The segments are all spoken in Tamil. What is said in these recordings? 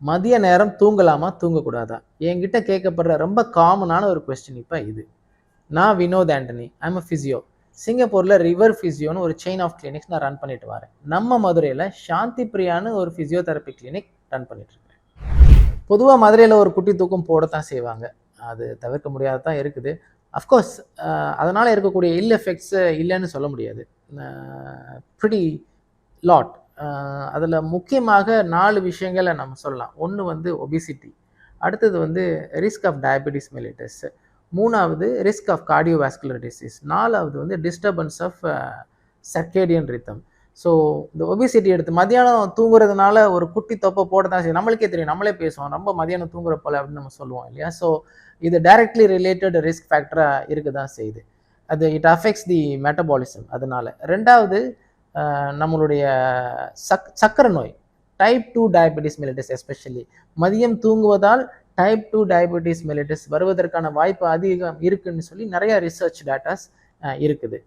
மதிய நேரம் தூங்கலாமா தூங்கக்கூடாதா? என்கிட்ட கேட்கப்படுற ரொம்ப காமனான ஒரு கொஸ்டின் இப்போ இது. நான் Vinod Antony, I'm a physio. சிங்கப்பூரில் ரிவர் ஃபிசியோன்னு ஒரு செயின் ஆஃப் கிளினிக்ஸ் நான் ரன் பண்ணிட்டு வரேன். நம்ம மதுரையில் சாந்தி பிரியான்னு ஒரு ஃபிசியோதெரப்பி கிளினிக் ரன் பண்ணிட்டு இருக்கேன். பொதுவாக மதுரையில் ஒரு குட்டி தூக்கம் போடத்தான் செய்வாங்க. அது தவிர்க்க முடியாததான் இருக்குது. அஃப்கோர்ஸ் அதனால் இருக்கக்கூடிய இல் எஃபெக்ட்ஸ் இல்லைன்னு சொல்ல முடியாது. Pretty lot. அதில் முக்கியமாக 4 விஷயங்களை நம்ம சொல்லலாம். ஒன்று வந்து ஒபிசிட்டி, அடுத்தது வந்து ரிஸ்க் ஆஃப் டயபெட்டிஸ் மெலிட்டஸ், 3வது ரிஸ்க் ஆஃப் கார்டியோவாஸ்குலர் டிசீஸ், 4வது வந்து disturbance of circadian rhythm. So இந்த ஒபிசிட்டி எடுத்து மதியானம் தூங்குறதுனால ஒரு குட்டி தொப்பை போட தான் செய்யும். நம்மளுக்கே தெரியும், நம்மளே பேசுவோம், ரொம்ப மதியானம் தூங்குற போல அப்படின்னு நம்ம சொல்லுவோம் இல்லையா? ஸோ இது டைரக்ட்லி ரிலேட்டட் ரிஸ்க் ஃபேக்டராக இருக்க தான் செய்யுது. அது இட் அஃபெக்ட்ஸ் தி மெட்டபாலிசம். அதனால 2வது நம்மளுடைய சக்கரை நோய், டைப் 2 டயபெட்டிஸ் மெலிட்டஸ். எஸ்பெஷலி மதியம் தூங்குவதால் டைப் 2 டயபெட்டிஸ் மெலிட்டஸ் வருவதற்கான வாய்ப்பு அதிகம் இருக்குன்னு சொல்லி நிறைய ரிசர்ச் டேட்டாஸ் இருக்குது.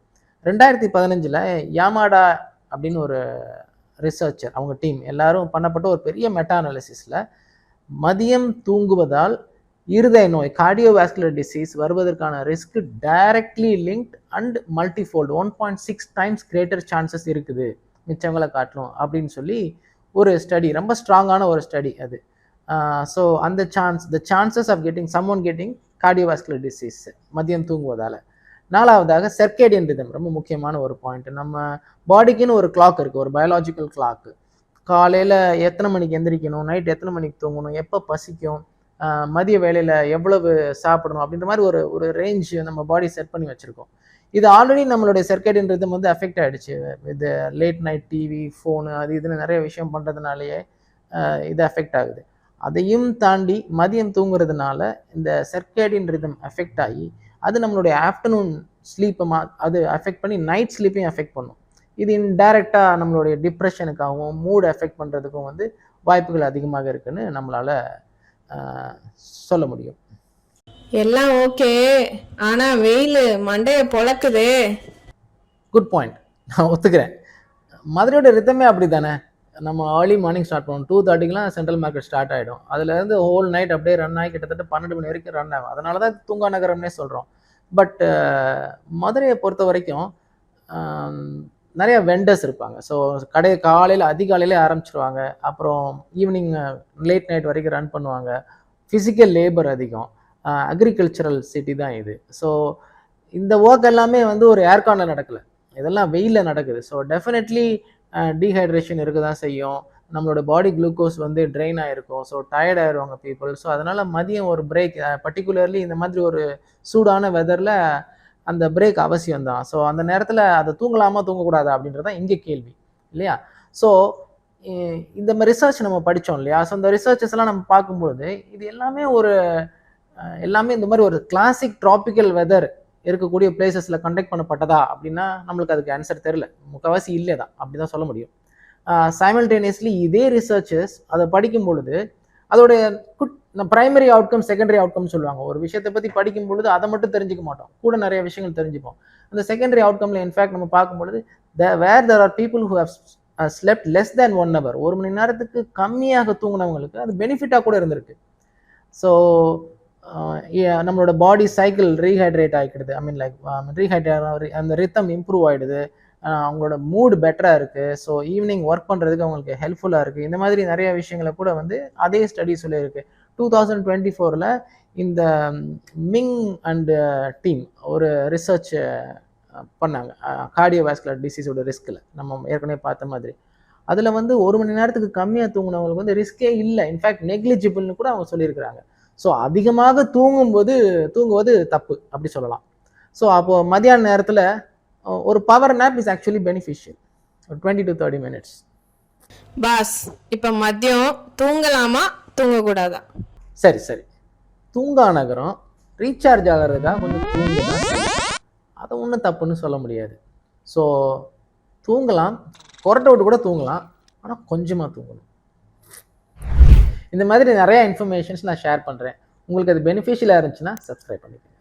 2015 யாமாடா அப்படின்னு ஒரு ரிசர்ச்சர், அவங்க டீம் எல்லாரும் பண்ணப்பட்ட ஒரு பெரிய மெட்டா அனாலிசிஸில் மதியம் தூங்குவதால் இருதய நோய், கார்டியோவாஸ்குலர் டிசீஸ் வருவதற்கான risk directly linked and multifold 1.6 times greater chances இருக்குது மிச்சவங்களை காட்டணும் அப்படின்னு சொல்லி ஒரு ஸ்டடி, ரொம்ப ஸ்ட்ராங்கான ஒரு ஸ்டடி அது. ஸோ அந்த chances of someone getting cardiovascular disease மதியம் தூங்குவதால். 4வதாக சர்க்கேடியன் ரிதம், ரொம்ப முக்கியமான ஒரு பாயிண்ட். நம்ம பாடிக்குன்னு ஒரு கிளாக் இருக்குது, ஒரு பயாலாஜிக்கல் கிளாக்கு. காலையில் எத்தனை மணிக்கு எந்திரிக்கணும், நைட் எத்தனை மணிக்கு தூங்கணும், எப்போ பசிக்கும், மதிய வேலையில் எவ்வளவு சாப்பிடணும் அப்படின்ற மாதிரி ஒரு ரேஞ்ச் நம்ம பாடி செட் பண்ணி வச்சுருக்கோம். இது ஆல்ரெடி நம்மளுடைய சர்க்கேடியன் ரிதம் வந்து அஃபெக்ட் ஆகிடுச்சு. இது லேட் நைட் டிவி, ஃபோனு, அது இதுன்னு நிறைய விஷயம் பண்ணுறதுனாலேயே இது அஃபெக்ட் ஆகுது. அதையும் தாண்டி மதியம் தூங்குறதுனால இந்த சர்க்கேடியன் ரிதம் அஃபெக்ட் ஆகி அது நம்மளுடைய ஆஃப்டர்நூன் ஸ்லீப்பை அது அஃபெக்ட் பண்ணி நைட் ஸ்லீப்பையும் அஃபெக்ட் பண்ணும். இது இன்டைரக்டாக நம்மளுடைய டிப்ரெஷனுக்காகவும் மூட் அஃபெக்ட் பண்ணுறதுக்கும் வந்து வாய்ப்புகள் அதிகமாக இருக்குன்னு நம்மளால் சொல்ல முடியும். எல்லாம் ஓகே, ஆனா வெயில் மண்டைய பொளக்குதே. குட் பாயிண்ட், நான் ஒத்துக்கிறேன். மதுரையோட ரித்தமே அப்படி தானே. நம்ம ஏர்லி மார்னிங் ஸ்டார்ட் பண்ணுவோம், 2:30க்குலாம் சென்ட்ரல் மார்க்கெட் ஸ்டார்ட் ஆகிடும். அதுலேருந்து ஹோல் நைட் அப்படியே ரன் ஆகி கிட்டத்தட்ட 12 மணி வரைக்கும் ரன் ஆகும். அதனால தான் தூங்கா நகரம்னே சொல்கிறோம். பட் மதுரையை பொறுத்த வரைக்கும் நிறைய வெண்டர்ஸ் இருப்பாங்க. ஸோ கடையை காலையில் அதிகாலையிலே ஆரம்பிச்சிருவாங்க, அப்புறம் ஈவினிங் லேட் நைட் வரைக்கும் ரன் பண்ணுவாங்க. ஃபிசிக்கல் லேபர் அதிகம், அக்ரிகல்ச்சரல் சிட்டி தான் இது. ஸோ இந்த ஒர்க் எல்லாமே வந்து ஒரு ஏர்கானில் நடக்கலை, இதெல்லாம் வெயிலில் நடக்குது. ஸோ டெஃபினெட்லி டீஹைட்ரேஷன் இருக்க தான் செய்யும். நம்மளோட பாடி குளுக்கோஸ் வந்து ட்ரெயின் ஆகிருக்கும். ஸோ டயர்ட் ஆயிடுவாங்க பீப்புள். ஸோ அதனால் மதியம் ஒரு பிரேக், பர்டிகுலர்லி இந்த மாதிரி ஒரு சூடான வெதரில் அந்த பிரேக் அவசியம் தான். ஸோ அந்த நேரத்தில் அதை தூங்கலாமா தூங்கக்கூடாதா அப்படின்றது தான் இங்கே கேள்வி இல்லையா? ஸோ இந்த மாதிரி ரிசர்ச் நம்ம படித்தோம் இல்லையா? ஸோ இந்த ரிசர்ச்சஸ் எல்லாம் நம்ம பார்க்கும்பொழுது இது எல்லாமே இந்த மாதிரி ஒரு கிளாசிக் ட்ராபிக்கல் வெதர் இருக்கக்கூடிய பிளேசஸில் கண்டக்ட் பண்ணப்பட்டதா அப்படின்னா நம்மளுக்கு அதுக்கு ஆன்சர் தெரியல, முக்கால்வாசி இல்லை தான், அப்படி தான் சொல்ல முடியும். சைமல்டேனியஸ்லி இதே ரிசர்ச்சஸ் அதை படிக்கும் பொழுது அதோடைய பிரைமரி அவுட்கம், செகண்டரி அவுட்கம் சொல்லுவாங்க. ஒரு விஷயத்தை பற்றி படிக்கும் பொழுது அதை மட்டும் தெரிஞ்சுக்க மாட்டோம், கூட நிறைய விஷயங்கள் தெரிஞ்சுப்போம். அந்த செகண்டரி அவுட்கம்ல இன்ஃபேக்ட் நம்ம பார்க்கும்பொழுது where there are people who have slept less than 1 hour, 1 மணி நேரத்துக்கு கம்மியாக தூங்கினவங்களுக்கு அது பெனிஃபிட்டாக கூட இருந்திருக்கு. ஸோ நம்மளோட பாடி சைக்கிள் ரீஹைட்ரேட் ஆகிடுது. அந்த ரித்தம் இம்ப்ரூவ் ஆகிடுது, அவங்களோட மூடு பெட்டராக இருக்குது. ஸோ ஈவினிங் ஒர்க் பண்ணுறதுக்கு அவங்களுக்கு ஹெல்ப்ஃபுல்லாக இருக்குது. இந்த மாதிரி நிறைய விஷயங்களை கூட வந்து அதே ஸ்டடி சொல்லியிருக்கு. 2024 இந்த மிங் அண்ட் டீம் ஒரு ரிசர்ச் பண்ணாங்க கார்டியோவாஸ்குலர் டிசீஸோட ரிஸ்கில். நம்ம ஏற்கனவே பார்த்த மாதிரி அதில் வந்து 1 மணி நேரத்துக்கு கம்மியாக தூங்கினவங்களுக்கு வந்து ரிஸ்கே இல்லை, இன்ஃபேக்ட் நெக்லிஜிபிள்னு கூட அவங்க சொல்லியிருக்கிறாங்க. ஸோ அதிகமாக தூங்குவது தப்பு அப்படி சொல்லலாம். ஸோ அப்போது மதியான நேரத்தில் ஒரு power nap is actually beneficial, 20 to 30 minutes. Boss, இப்போ மதியம் தூங்கலாமா தூங்கக்கூடாதா? சரி, தூங்கா நகரம் ரீசார்ஜ் ஆகிறதுக்காக கொஞ்சம் தூங்குதான், அதை ஒன்றும் தப்புன்னு சொல்ல முடியாது. ஸோ தூங்கலாம், கொரட்டை விட்டு கூட தூங்கலாம், ஆனால் கொஞ்சமாக தூங்கணும். இந்த மாதிரி நிறைய இன்ஃபர்மேஷன்ஸ் நான் ஷேர் பண்ணுறேன். உங்களுக்கு அது பெனிஃபிஷியலாக இருந்துச்சுன்னா சப்ஸ்கிரைப் பண்ணிக்கோங்க.